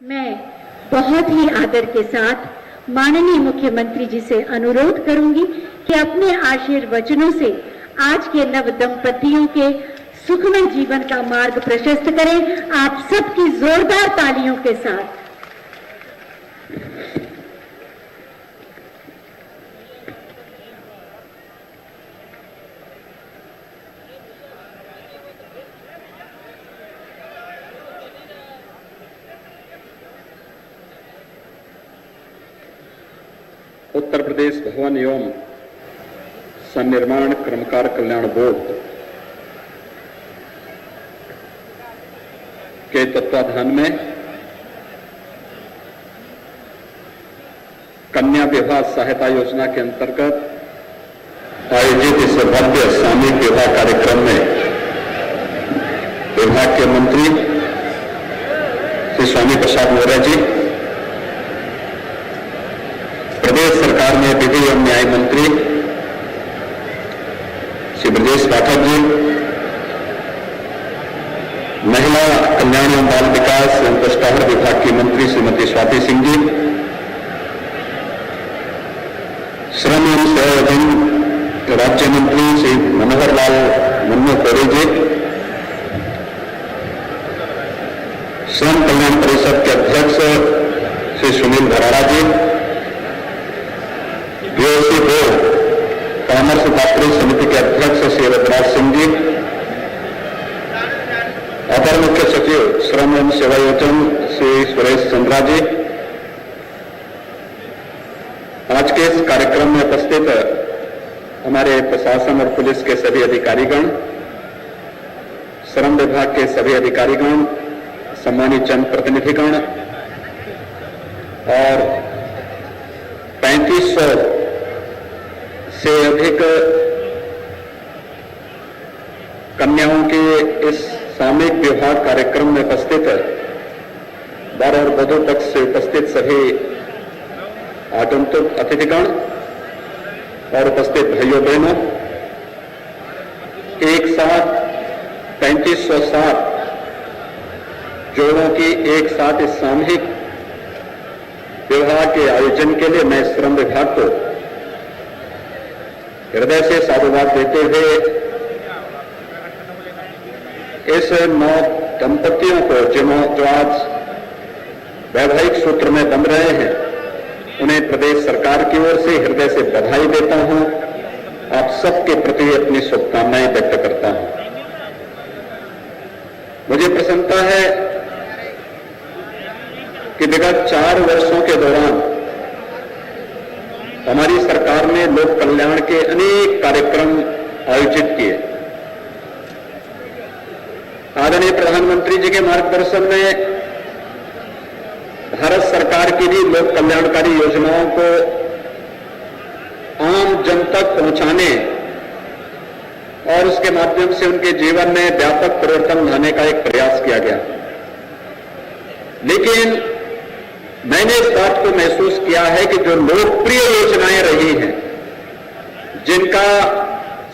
मैं बहुत ही आदर के साथ माननीय मुख्यमंत्री जी से अनुरोध करूंगी कि अपने आशीर्वचनों से आज के नव दंपतियों के सुखमय जीवन का मार्ग प्रशस्त करें। आप सबकी जोरदार तालियों के साथ। उत्तर प्रदेश भवन एवं सन्निर्माण कर्मकार कल्याण बोर्ड के तत्वाधान में कन्या विवाह सहायता योजना के अंतर्गत आयोजित इस भव्य सामूहिक विवाह कार्यक्रम में विभाग के मंत्री श्री स्वामी प्रसाद मौर्य जी, प्रदेश सरकार में विधि एवं न्याय मंत्री श्री ब्रजेश पाठक जी, महिला कल्याण एवं बाल विकास एवं पुष्टाहार विभाग की मंत्री श्रीमती स्वाति सिंह जी, श्रम एवं सेवायोजन राज्य मंत्री श्री मनोहर लाल मन्नू कोरे जी, श्रम कल्याण परिषद के अध्यक्ष श्री सुनील भराड़ा जी, बीओसी बोर्ड कॉमर्स दात्री समिति के अध्यक्ष श्री रघुराज सिंह जी, अपर मुख्य सचिव श्रम एवं सेवायोजन श्री सुरेश चंद्रा जी, आज के इस कार्यक्रम में उपस्थित हमारे प्रशासन और पुलिस के सभी अधिकारीगण, श्रम विभाग के सभी अधिकारीगण, सम्मानित जनप्रतिनिधिगण और 3500 से अधिक कन्याओं के इस सामूहिक विवाह कार्यक्रम में उपस्थित वर और वधू पक्ष से उपस्थित सभी आगंतुक अतिथिगण और उपस्थित भाइयों बहनों, एक साथ 3507 जोड़ों की एक साथ इस सामूहिक विवाह के आयोजन के लिए मैं श्रम विभाग को हृदय से साधुवाद देते हुए इस 9 दंपतियों को जो आज वैवाहिक सूत्र में बंध रहे हैं, उन्हें प्रदेश सरकार की ओर से हृदय से बधाई देता हूं। आप सबके प्रति अपनी शुभकामनाएं व्यक्त करता हूं। मुझे प्रसन्नता है कि विगत 4 वर्षों के दौरान हमारी सरकार ने लोक कल्याण के अनेक कार्यक्रम आयोजित किए। आदरणीय प्रधानमंत्री जी के मार्गदर्शन में भारत सरकार की भी लोक कल्याणकारी योजनाओं को आम जन तक पहुंचाने और उसके माध्यम से उनके जीवन में व्यापक परिवर्तन लाने का एक प्रयास किया गया। लेकिन मैंने इस बात को महसूस किया है कि जो लोकप्रिय योजनाएं रही हैं, जिनका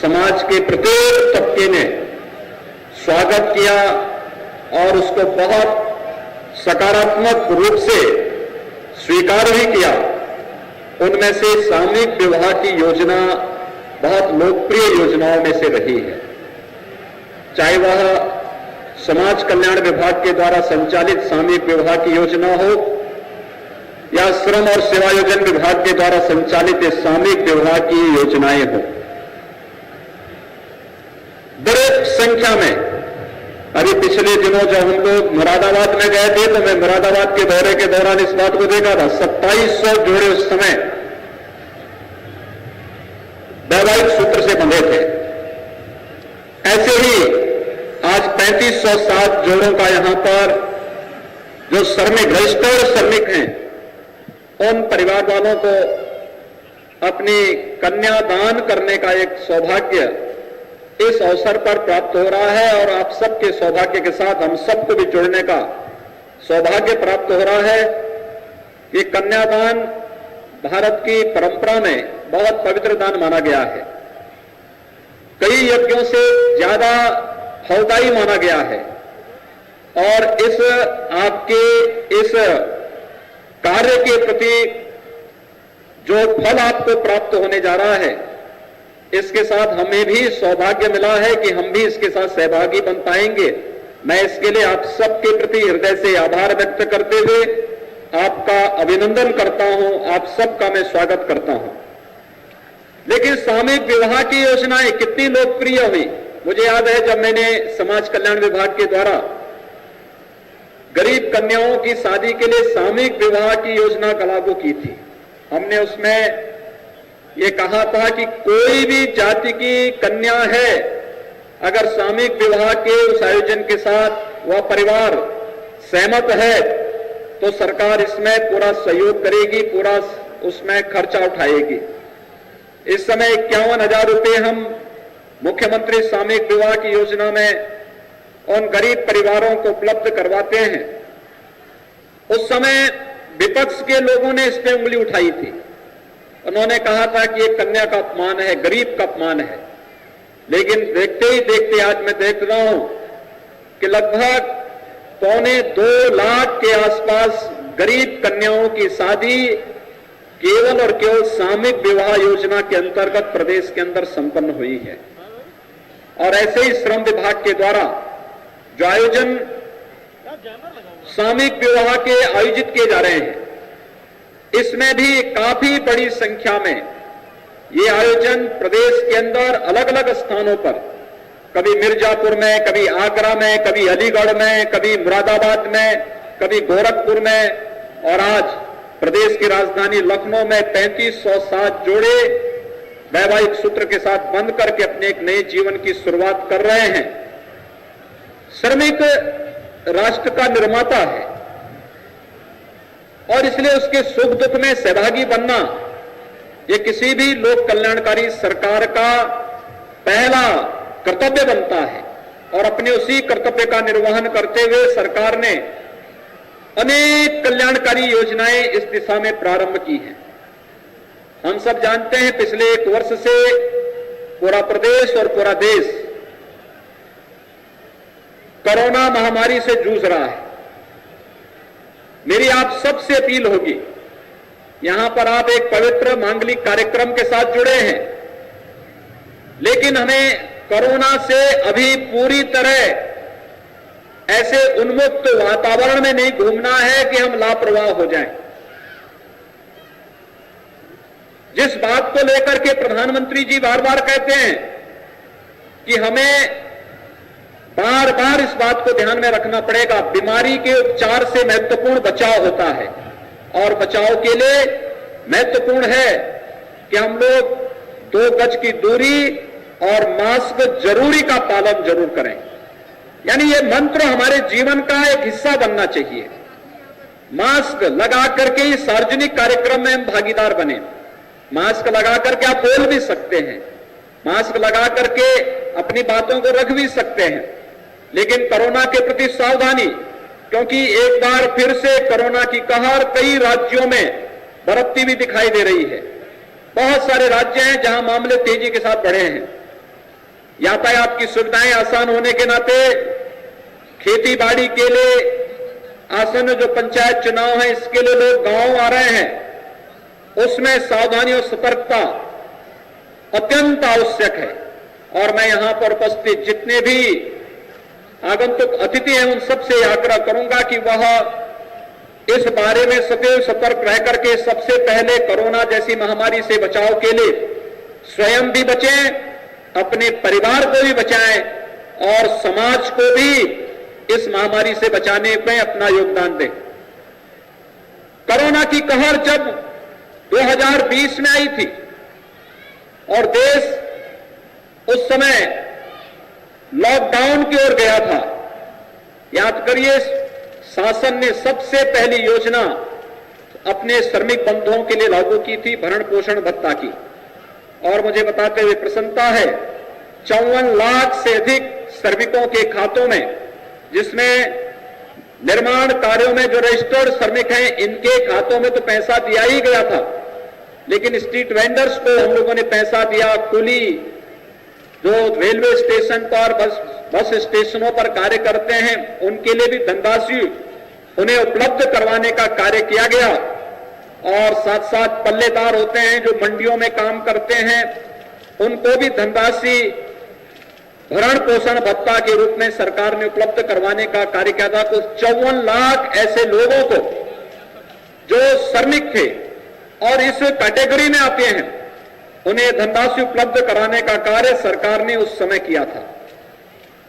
समाज के प्रत्येक तबके ने स्वागत किया और उसको बहुत सकारात्मक रूप से स्वीकार भी किया, उनमें से सामूहिक विवाह की योजना बहुत लोकप्रिय योजनाओं में से रही है। चाहे वह समाज कल्याण विभाग के द्वारा संचालित सामूहिक विवाह की योजना हो या श्रम और सेवायोजन विभाग के द्वारा संचालित सामूहिक विवाह की योजनाएं हो। बड़े संख्या में अभी पिछले दिनों जब हम लोग मुरादाबाद में गए थे तो मैं मुरादाबाद के दौरे के दौरान इस बात को देखा था, 2700 जोड़े उस समय वैवाहिक सूत्र से बंधे थे। ऐसे ही आज 3507 जोड़ों का यहां पर जो श्रमिक रजिस्टर्ड श्रमिक हैं, उन परिवार वालों को अपनी कन्यादान करने का एक सौभाग्य इस अवसर पर प्राप्त हो रहा है और आप सबके सौभाग्य के साथ हम सबको भी जुड़ने का सौभाग्य प्राप्त हो रहा है। ये कन्यादान भारत की परंपरा में बहुत पवित्र दान माना गया है। कई यज्ञों से ज्यादा फलदायी माना गया है। और इस आपके इस कार्य के प्रति जो फल आपको प्राप्त होने जा रहा है, इसके साथ हमें भी सौभाग्य मिला है कि हम भी इसके साथ सहभागी बन पाएंगे। मैं इसके लिए आप सबके प्रति हृदय से आभार व्यक्त करते हुए आपका अभिनंदन करता हूं, आप सबका मैं स्वागत करता हूं। लेकिन सामूहिक विवाह की योजनाएं कितनी लोकप्रिय हुई। मुझे याद है जब मैंने समाज कल्याण विभाग के द्वारा गरीब कन्याओं की शादी के लिए सामूहिक विवाह की योजना लागू की थी, हमने उसमें यह कहा था कि कोई भी जाति की कन्या है, अगर सामूहिक विवाह के उस आयोजन के साथ वह परिवार सहमत है तो सरकार इसमें पूरा सहयोग करेगी, पूरा उसमें खर्चा उठाएगी। इस समय 51,000 रुपए हम मुख्यमंत्री सामूहिक विवाह की योजना में उन गरीब परिवारों को उपलब्ध करवाते हैं। उस समय विपक्ष के लोगों ने इस पे उंगली उठाई थी, उन्होंने कहा था कि ये कन्या का अपमान है, गरीब का अपमान है। लेकिन देखते ही देखते आज मैं देख रहा हूं कि लगभग 2.25 लाख के आसपास गरीब कन्याओं की शादी केवल और केवल सामूहिक विवाह योजना के अंतर्गत प्रदेश के अंदर संपन्न हुई है। और ऐसे ही श्रम विभाग के द्वारा जो आयोजन सामूहिक विवाह के आयोजित किए जा रहे हैं, इसमें भी काफी बड़ी संख्या में ये आयोजन प्रदेश के अंदर अलग अलग स्थानों पर, कभी मिर्जापुर में, कभी आगरा में, कभी अलीगढ़ में, कभी मुरादाबाद में, कभी गोरखपुर में, और आज प्रदेश की राजधानी लखनऊ में 3507 जोड़े वैवाहिक सूत्र के साथ बंध करके अपने एक नए जीवन की शुरुआत कर रहे हैं। श्रमिक राष्ट्र का निर्माता है और इसलिए उसके सुख दुख में सहभागी बनना यह किसी भी लोक कल्याणकारी सरकार का पहला कर्तव्य बनता है। और अपने उसी कर्तव्य का निर्वहन करते हुए सरकार ने अनेक कल्याणकारी योजनाएं इस दिशा में प्रारंभ की हैं। हम सब जानते हैं पिछले 1 वर्ष से पूरा प्रदेश और पूरा देश कोरोना महामारी से जूझ रहा है। मेरी आप सबसे अपील होगी, यहां पर आप एक पवित्र मांगलिक कार्यक्रम के साथ जुड़े हैं, लेकिन हमें कोरोना से अभी पूरी तरह ऐसे उन्मुक्त वातावरण में नहीं घूमना है कि हम लापरवाह हो जाएं। जिस बात को लेकर के प्रधानमंत्री जी बार बार कहते हैं कि हमें बार बार इस बात को ध्यान में रखना पड़ेगा, बीमारी के उपचार से महत्वपूर्ण बचाव होता है और बचाव के लिए महत्वपूर्ण है कि हम लोग 2 गज की दूरी और मास्क जरूरी का पालन जरूर करें। यानी ये मंत्र हमारे जीवन का एक हिस्सा बनना चाहिए। मास्क लगा करके ही सार्वजनिक कार्यक्रम में हम भागीदार बने। मास्क लगा करके आप बोल भी सकते हैं, मास्क लगा करके अपनी बातों को रख भी सकते हैं, लेकिन कोरोना के प्रति सावधानी, क्योंकि एक बार फिर से कोरोना की कहर कई राज्यों में बरतती भी दिखाई दे रही है। बहुत सारे राज्य हैं जहां मामले तेजी के साथ बढ़े हैं। यातायात की सुविधाएं आसान होने के नाते खेती बाड़ी के लिए आसन्न जो पंचायत चुनाव है इसके लिए लोग गांव आ रहे हैं, उसमें सावधानी और सतर्कता अत्यंत आवश्यक है। और मैं यहां पर उपस्थित जितने भी आगंतुक अतिथि हैं उन सबसे आग्रह करूंगा कि वह इस बारे में सदैव सतर्क रह करके सबसे पहले कोरोना जैसी महामारी से बचाव के लिए स्वयं भी बचें, अपने परिवार को भी बचाएं और समाज को भी इस महामारी से बचाने में अपना योगदान दें। कोरोना की कहर जब 2020 में आई थी और देश उस समय लॉकडाउन की ओर गया था, याद करिए शासन ने सबसे पहली योजना अपने श्रमिक बंधुओं के लिए लागू की थी, भरण पोषण भत्ता की। और मुझे बताते हुए प्रसन्नता है 54 लाख से अधिक श्रमिकों के खातों में, जिसमें निर्माण कार्यों में जो रजिस्टर्ड श्रमिक हैं इनके खातों में तो पैसा दिया ही गया था, लेकिन स्ट्रीट वेंडर्स को हम लोगों ने पैसा दिया। कुली जो रेलवे स्टेशन पर, बस बस स्टेशनों पर कार्य करते हैं उनके लिए भी धनराशि उन्हें उपलब्ध करवाने का कार्य किया गया और साथ साथ पल्लेदार होते हैं जो मंडियों में काम करते हैं उनको भी धनराशि भरण पोषण भत्ता के रूप में सरकार ने उपलब्ध करवाने का कार्य किया था। तो 54 लाख ऐसे लोगों को जो श्रमिक थे और इस कैटेगरी में आते हैं उन्हें धनराशि उपलब्ध कराने का कार्य सरकार ने उस समय किया था।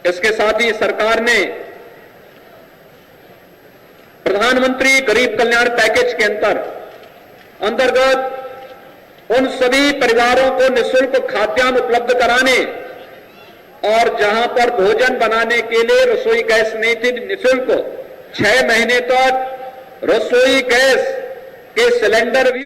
इसके साथ ही सरकार ने प्रधानमंत्री गरीब कल्याण पैकेज के अंतर्गत उन सभी परिवारों को निःशुल्क खाद्यान्न उपलब्ध कराने और जहां पर भोजन बनाने के लिए रसोई गैस नहीं थी, निःशुल्क 6 महीने तक रसोई गैस के सिलेंडर भी